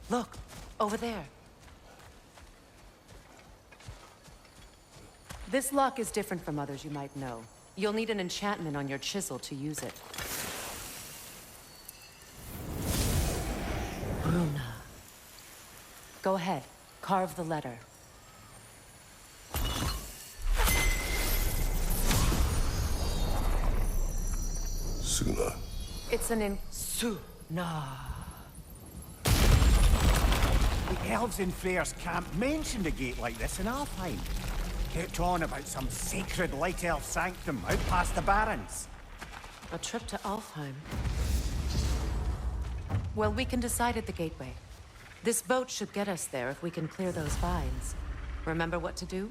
Look, over there. This lock is different from others you might know. You'll need an enchantment on your chisel to use it. Bruna. Go ahead, carve the letter. Suna. It's an in... Suna. The elves in Freya's camp mentioned a gate like this in Alfheim. Kept on about some sacred light elf sanctum out past the Barrens. A trip to Alfheim. Well, we can decide at the gateway. This boat should get us there if we can clear those vines. Remember what to do?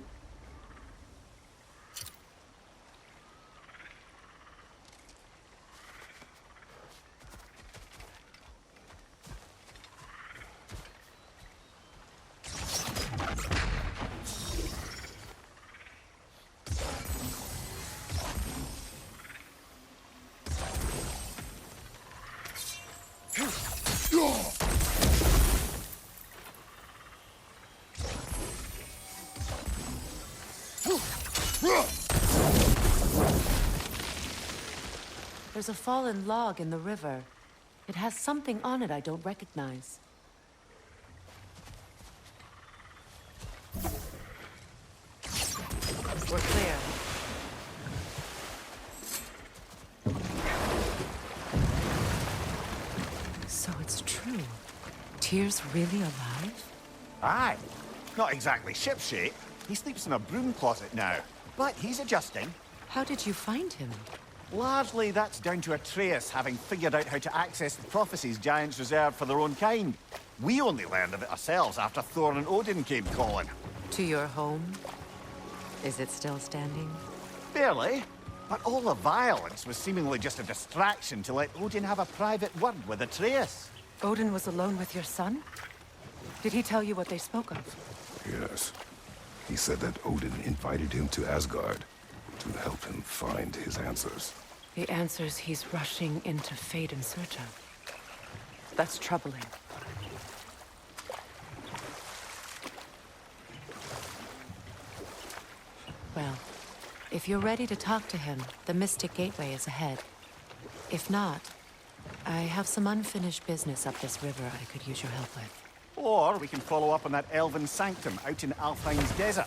There's a fallen log in the river. It has something on it I don't recognize. We're clear. So it's true. Tyr's really alive? Aye. Not exactly shipshape. He sleeps in a broom closet now. But he's adjusting. How did you find him? Largely, that's down to Atreus having figured out how to access the prophecies giants reserved for their own kind. We only learned of it ourselves after Thor and Odin came calling. To your home? Is it still standing? Barely. But all the violence was seemingly just a distraction to let Odin have a private word with Atreus. Odin was alone with your son? Did he tell you what they spoke of? Yes. He said that Odin invited him to Asgard to help him find his answers. The answers he's rushing into fate in search of. That's troubling. Well, if you're ready to talk to him, the Mystic Gateway is ahead. If not, I have some unfinished business up this river I could use your help with. Or we can follow up on that elven sanctum out in Alfheim's desert.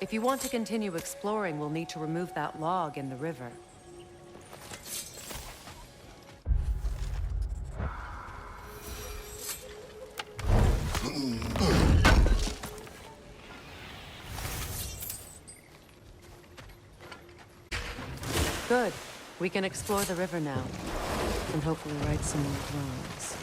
If you want to continue exploring, we'll need to remove that log in the river. Good. We can explore the river now, and hopefully right some more wrongs.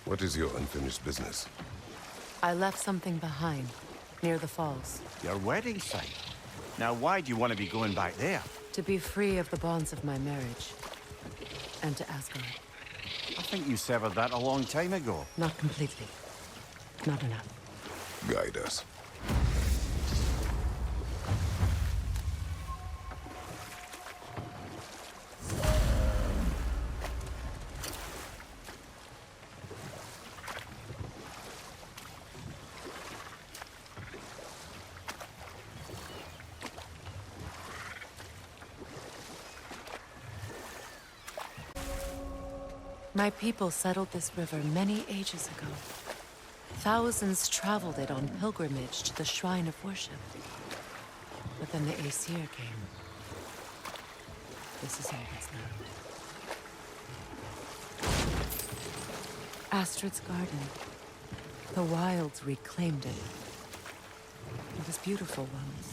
What is your unfinished business? I left something behind, near the falls. Your wedding site. Now why do you want to be going back there? To be free of the bonds of my marriage. And to Asgard. I think you severed that a long time ago. Not completely. Not enough. Guide us. My people settled this river many ages ago. Thousands traveled it on pilgrimage to the shrine of worship. But then the Aesir came. this is Odin's land. Astrid's garden. The wilds reclaimed it. It was beautiful once.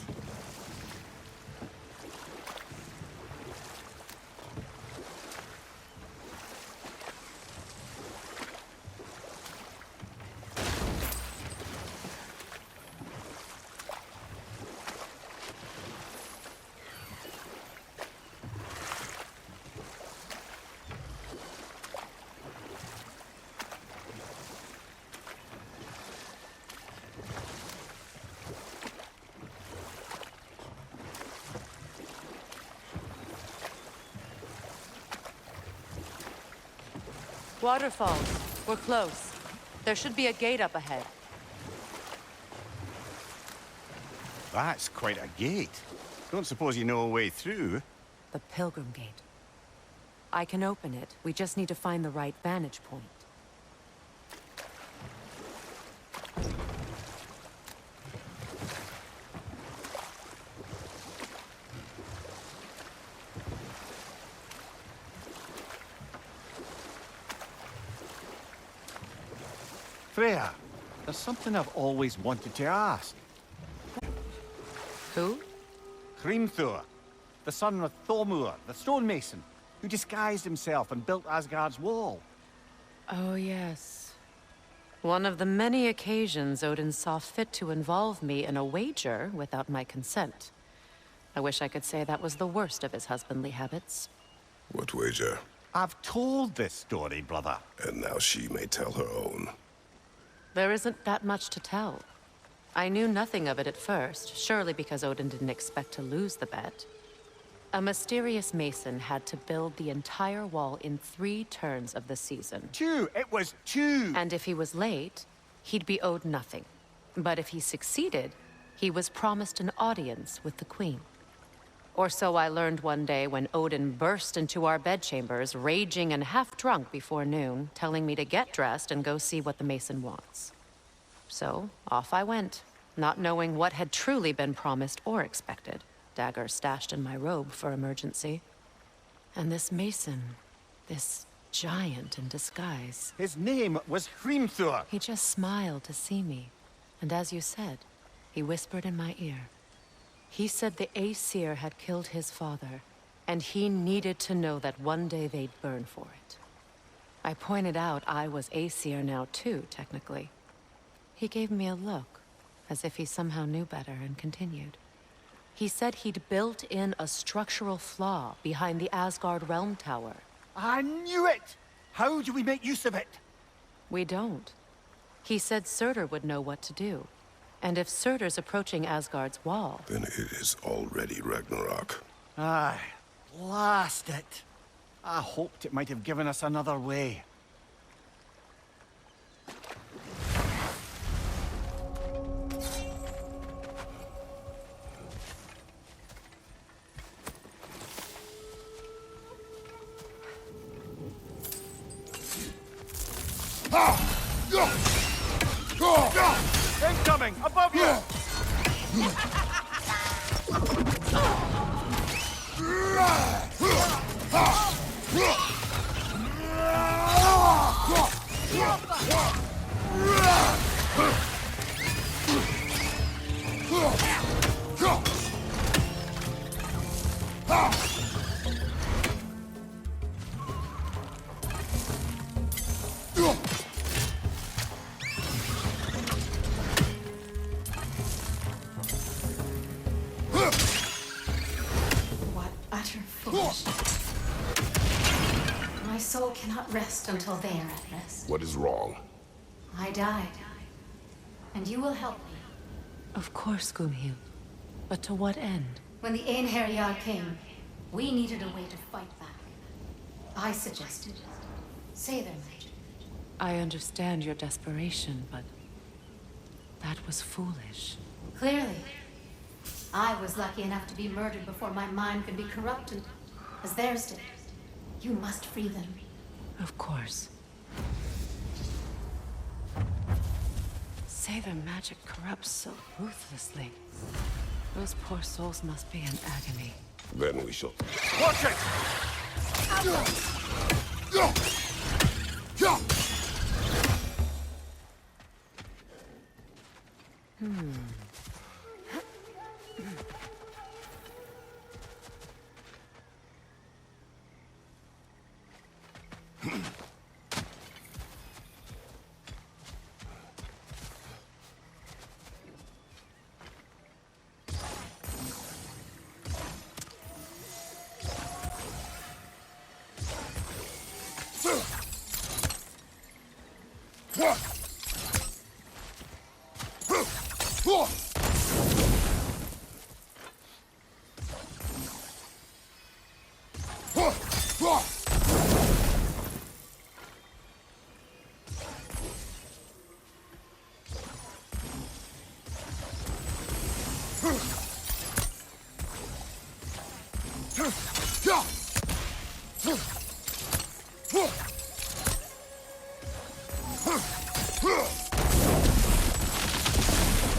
Waterfalls. We're close. There should be a gate up ahead. That's quite a gate. Don't suppose you know a way through? The Pilgrim Gate. I can open it. We just need to find the right vantage point. Freya, there's something I've always wanted to ask. Who? Hrimthur, the son of Thormur, the stonemason, who disguised himself and built Asgard's wall. Oh, yes. One of the many occasions Odin saw fit to involve me in a wager without my consent. I wish I could say that was the worst of his husbandly habits. What wager? I've told this story, brother. And now she may tell her own. There isn't that much to tell. I knew nothing of it at first, surely because Odin didn't expect to lose the bet. A mysterious mason had to build the entire wall in 3 turns of the season. 2! It was 2! And if he was late, he'd be owed nothing. But if he succeeded, he was promised an audience with the queen. Or so I learned one day when Odin burst into our bedchambers, raging and half-drunk before noon, telling me to get dressed and go see what the mason wants. So, off I went, not knowing what had truly been promised or expected, dagger stashed in my robe for emergency. And this mason, this giant in disguise... His name was Hrimthur. He just smiled to see me, and as you said, he whispered in my ear. He said the Aesir had killed his father, and he needed to know that one day they'd burn for it. I pointed out I was Aesir now too, technically. He gave me a look, as if he somehow knew better, and continued. He said he'd built in a structural flaw behind the Asgard Realm Tower. I knew it! How do we make use of it? We don't. He said Surtur would know what to do. And if Surtur's approaching Asgard's wall... Then it is already Ragnarok. Aye, blast it. I hoped it might have given us another way. Incoming! Above you! What utter foolishness. My soul cannot rest until they are at rest. What is wrong? I died, and you will help me. Of course, Gunhild. But to what end? When the Einherjar came, we needed a way to fight back. I suggested, say their magic. I understand your desperation, but... that was foolish. Clearly. I was lucky enough to be murdered before my mind could be corrupted, as theirs did. You must free them. Of course. Say their magic corrupts so ruthlessly. Those poor souls must be in agony. Then we shall... Watch it!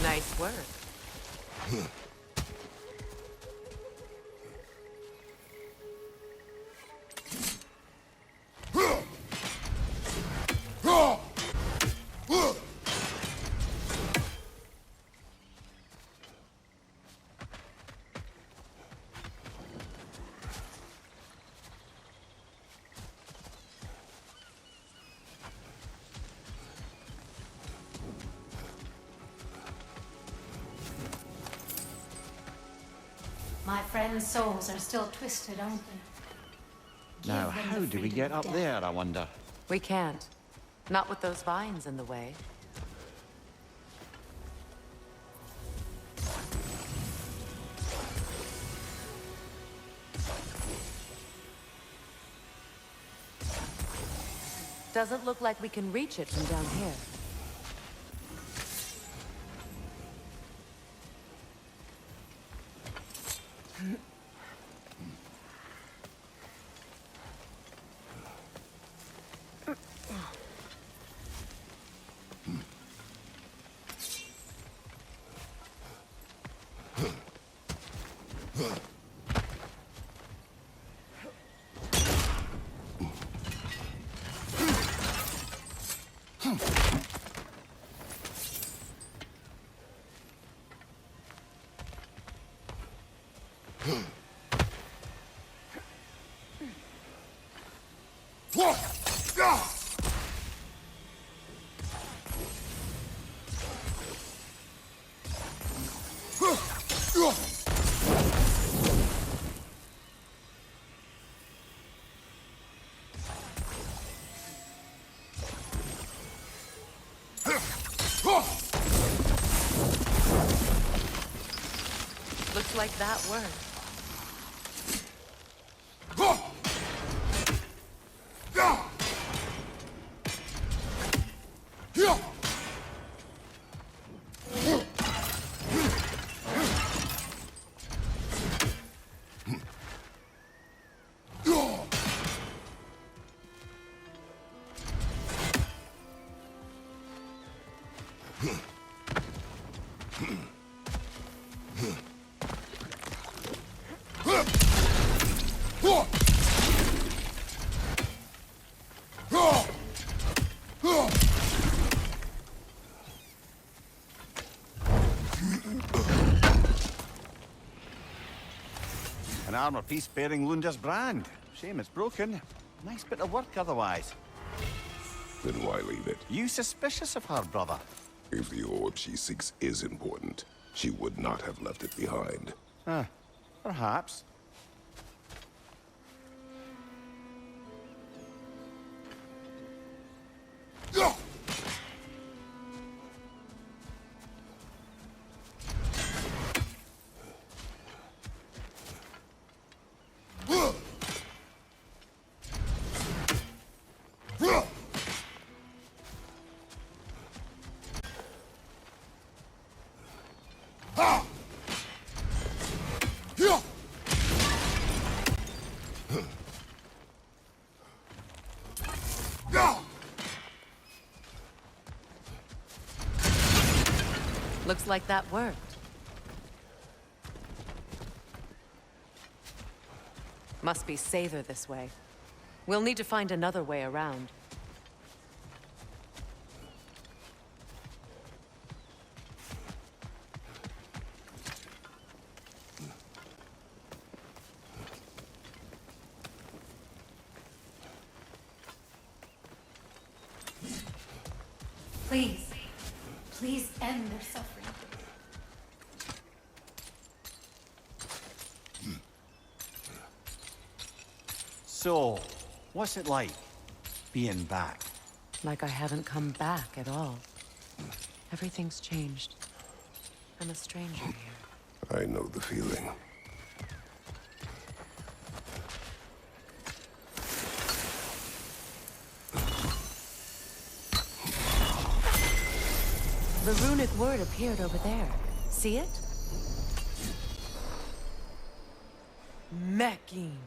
Nice work. My friends' souls are still twisted, aren't they? Now, Give them how the do we freedom get of up death. there, I wonder? We can't. Not with those vines in the way. Doesn't look like we can reach it from down here. Looks like that worked. An armor piece bearing Lunda's brand. Shame it's broken. Nice bit of work otherwise. Then why leave it? You suspicious of her, brother? If the orb she seeks is important, she would not have left it behind. Perhaps. Looks like that worked. Must be safer this way. We'll need to find another way around. Please. Please end their suffering. So, what's it like, being back? Like I haven't come back at all. Everything's changed. I'm a stranger here. I know the feeling. The runic word appeared over there. See it? Mecking.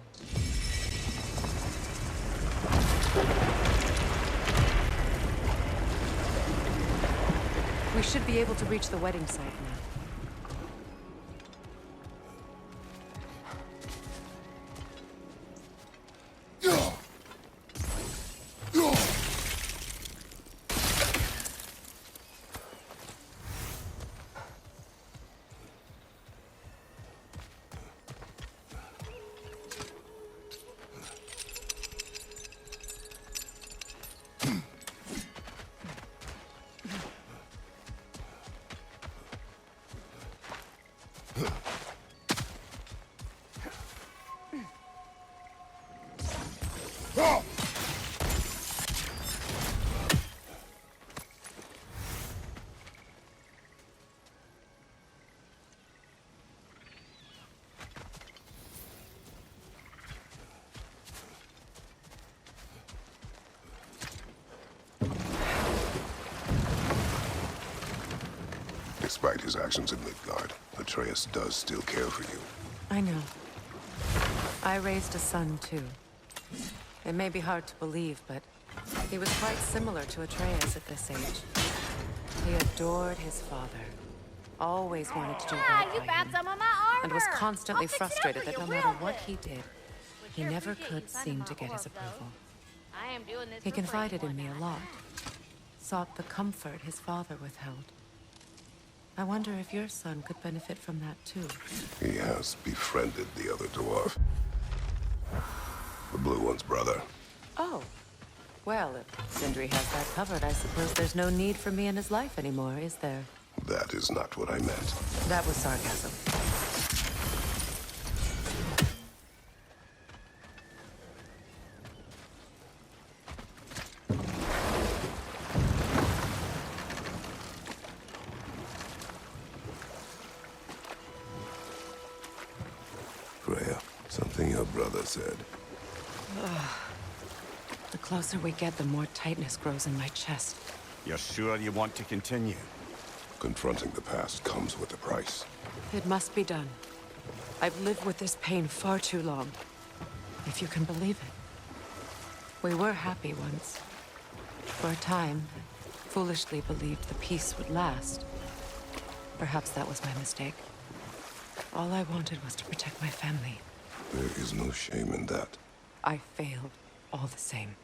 We should be able to reach the wedding site now. Despite his actions in Midgard, Atreus does still care for you. I know. I raised a son, too. It may be hard to believe, but he was quite similar to Atreus at this age. He adored his father. Always wanted to do right You by found him. some of my armor. And was constantly I'll fix it up frustrated for that you no real matter what good. he did, With he your never permission, could you signed seem my to get his orb, though. approval. I am doing this He for free confided in one me a night. lot. Sought the comfort his father withheld. I wonder if your son could benefit from that too. He has befriended the other dwarf. The blue one's brother. Oh. Well, if Sindri has that covered, I suppose there's no need for me in his life anymore, is there? That is not what I meant. That was sarcasm. Freya, something your brother said. The closer we get, the more tightness grows in my chest. You're sure you want to continue? Confronting the past comes with a price. It must be done. I've lived with this pain far too long. If you can believe it. We were happy once. For a time, foolishly believed the peace would last. Perhaps that was my mistake. All I wanted was to protect my family. There is no shame in that. I failed, all the same.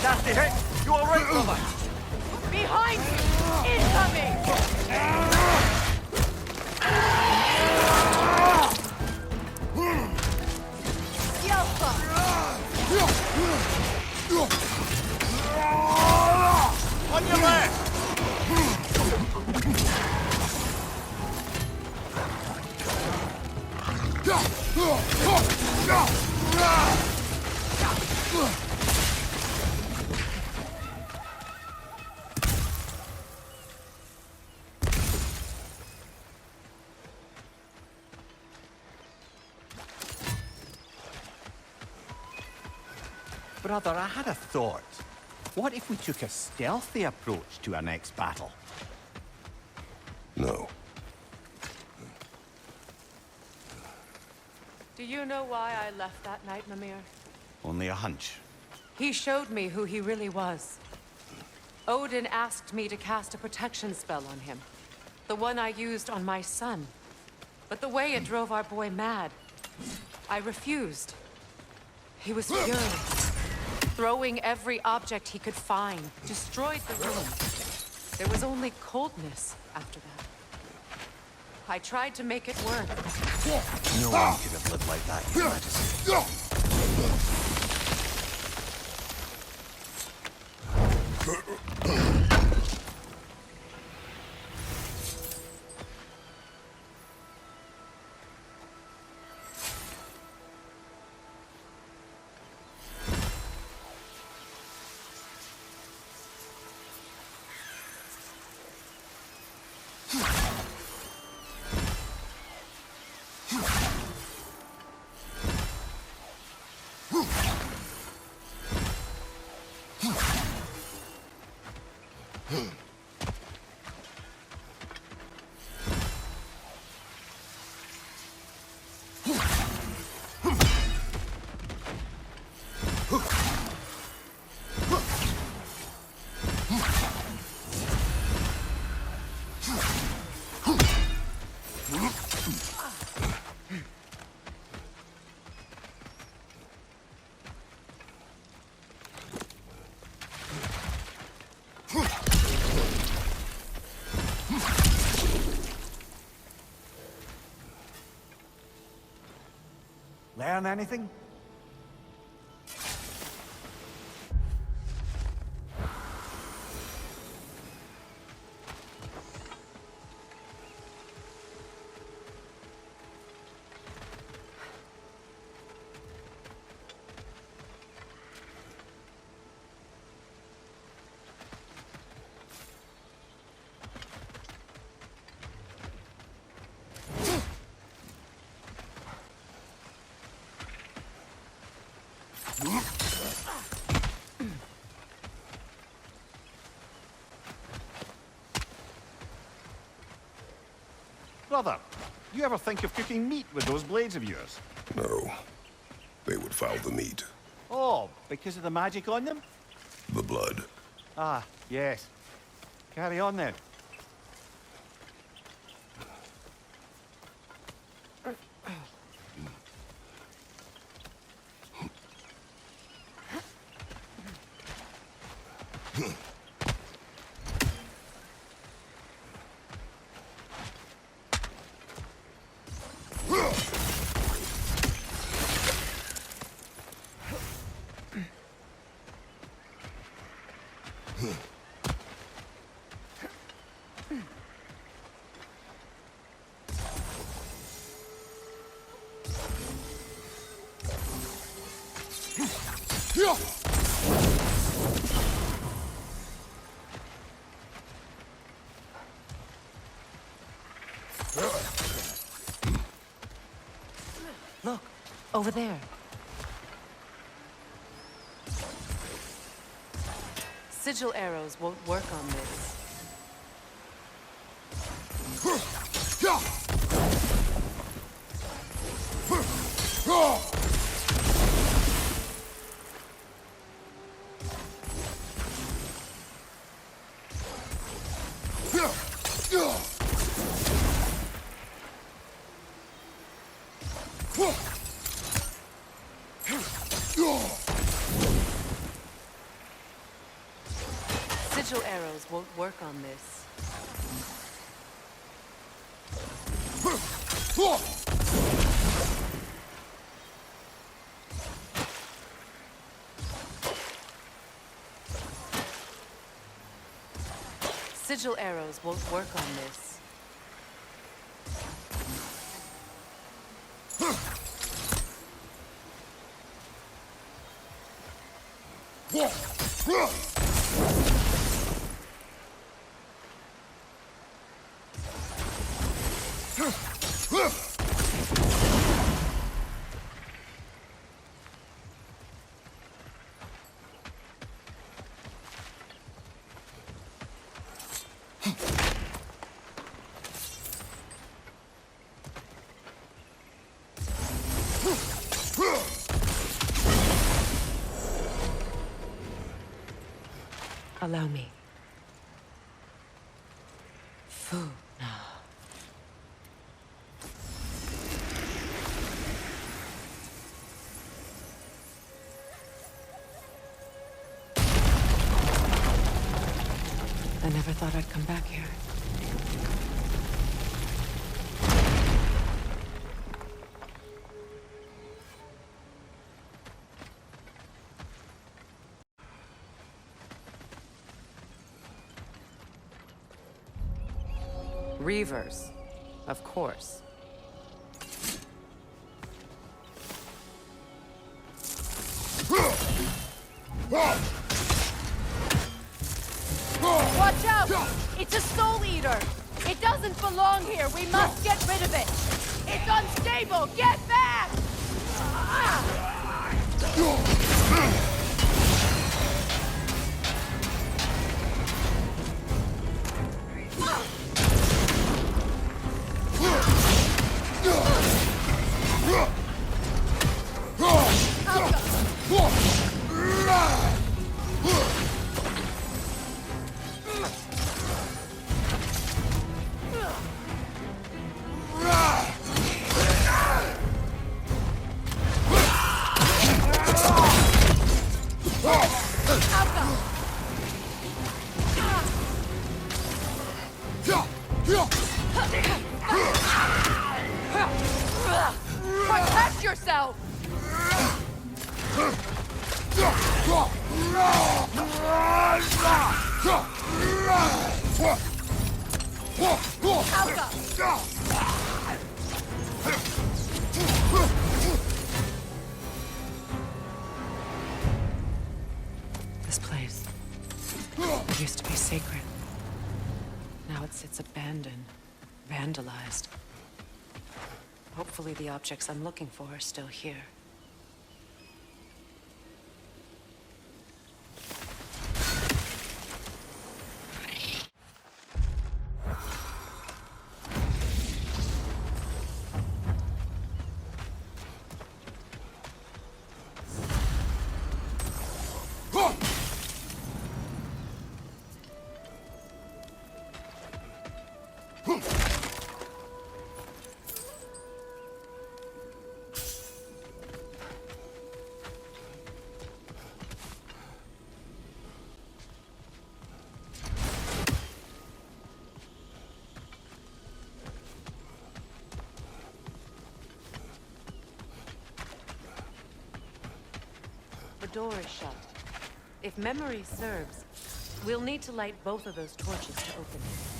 Nasty hit! You alright, brother? Behind you! Incoming! On your left! Brother, I had a thought. What if we took a stealthy approach to our next battle? No. Do you know why I left that night, Mimir? Only a hunch. He showed me who he really was. Odin asked me to cast a protection spell on him. The one I used on my son. But the way it drove our boy mad, I refused. He was furious. Throwing every object he could find, destroyed the room. There was only coldness after that. I tried to make it work. No one could have lived like that, Your Majesty. Learn anything? Brother, you ever think of cooking meat with those blades of yours? No. They would foul the meat. Oh, because of the magic on them? The blood. Ah, yes. Carry on then. Look, over there. Sigil arrows won't work on this. Sigil arrows won't work on this. Sigil arrows won't work on this. Allow me. Fu. I never thought I'd come back here. Reavers, of course. Watch out! It's a soul eater! It doesn't belong here! We must get rid of it! It's unstable! Get back! Protect yourself! This place. It used to be sacred. Now it sits abandoned, vandalized. Hopefully the objects I'm looking for are still here. The door is shut. If memory serves, we'll need to light both of those torches to open it.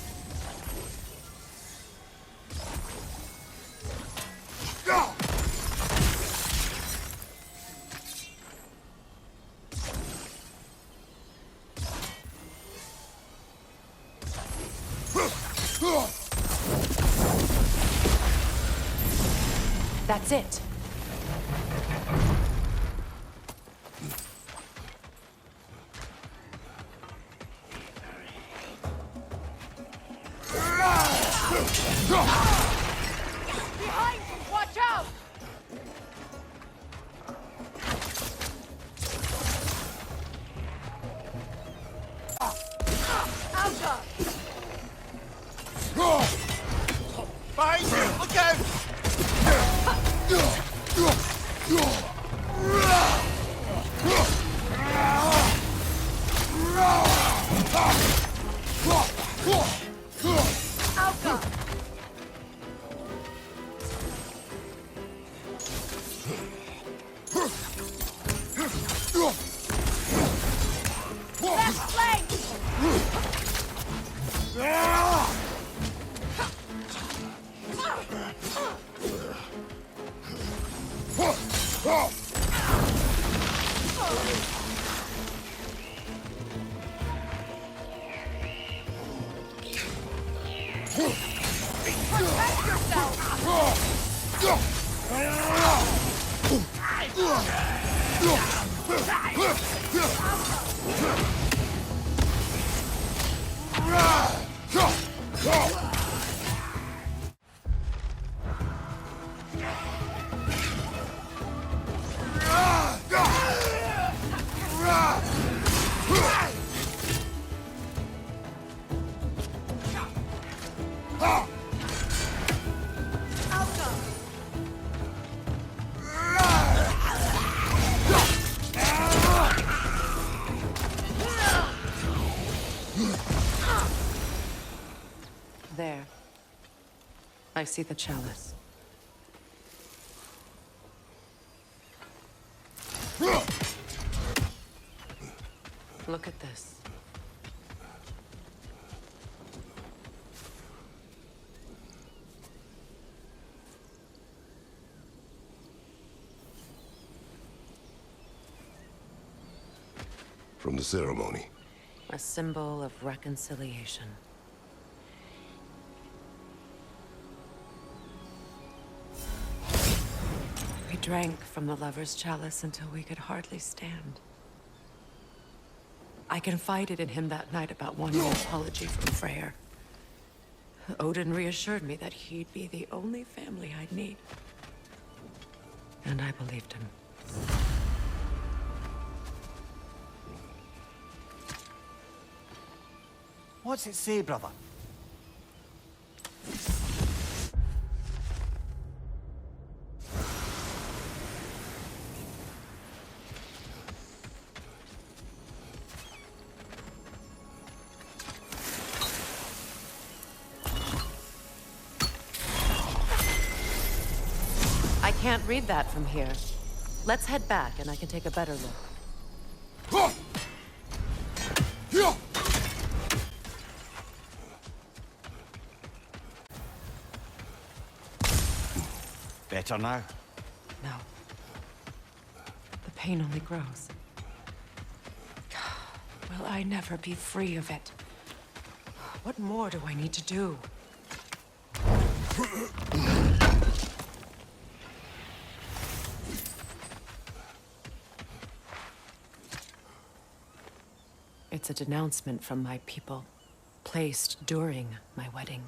That's it. Behind you! Watch out! Alka! Behind you! Look out! Alka! Left flank! Protect yourself! I see the chalice. Look at this. From the ceremony. A symbol of reconciliation. We drank from the lover's chalice until we could hardly stand. I confided in him that night about wanting an apology from Freya. Odin reassured me that he'd be the only family I'd need. And I believed him. What's it say, brother? I can't read that from here. Let's head back and I can take a better look. Better now? No. The pain only grows. Will I never be free of it? What more do I need to do? It's a denouncement from my people, placed during my wedding.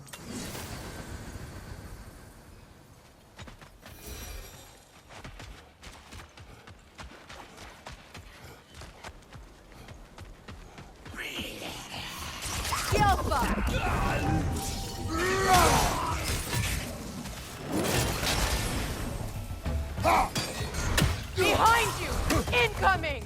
Behind you! Incoming!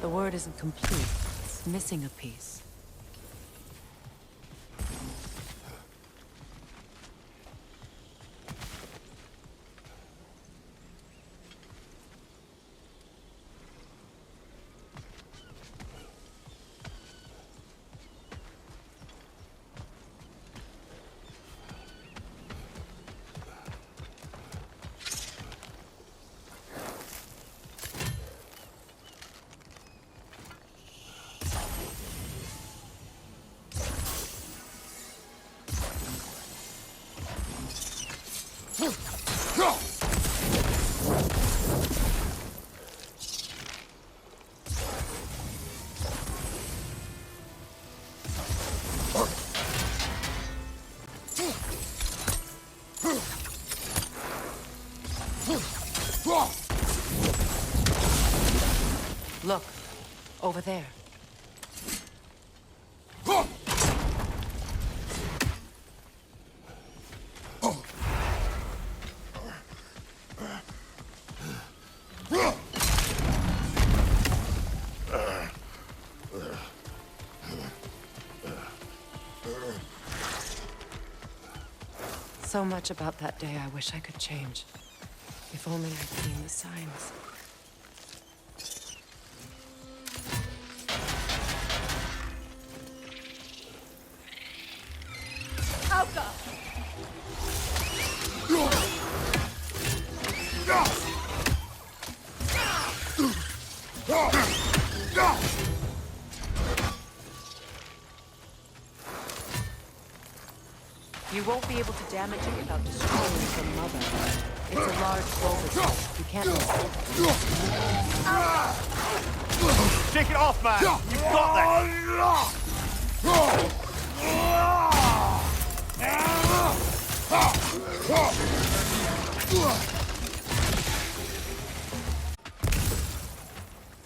The word isn't complete. It's missing a piece. Look, over there. So much about that day I wish I could change. If only I'd seen the signs. Alka! You won't be able to damage it without destroying the mother. It's a large voltage. You can't miss it. Take it off, man! You've got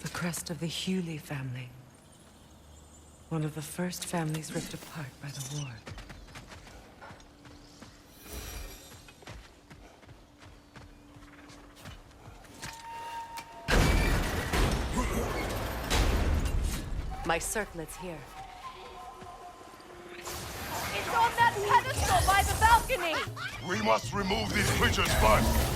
The crest of the Hewley family. One of the first families ripped apart by the war. My circlet's here. It's on that pedestal by the balcony! We must remove these creatures first.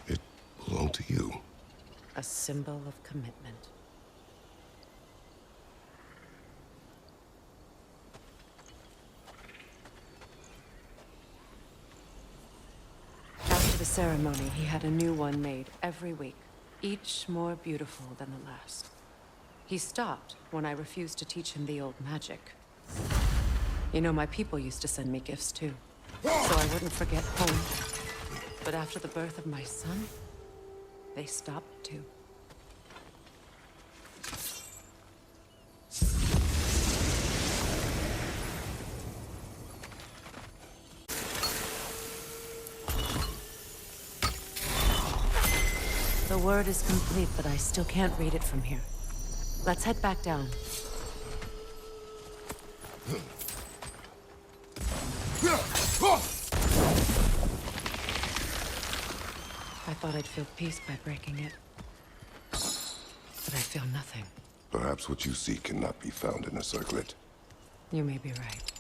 It belonged to you. A symbol of commitment. After the ceremony, he had a new one made every week, each more beautiful than the last. He stopped when I refused to teach him the old magic. You know, my people used to send me gifts too, so I wouldn't forget home. But after the birth of my son, they stopped too. The word is complete, but I still can't read it from here. Let's head back down. I thought I'd feel peace by breaking it. But I feel nothing. Perhaps what you seek cannot be found in a circlet. You may be right.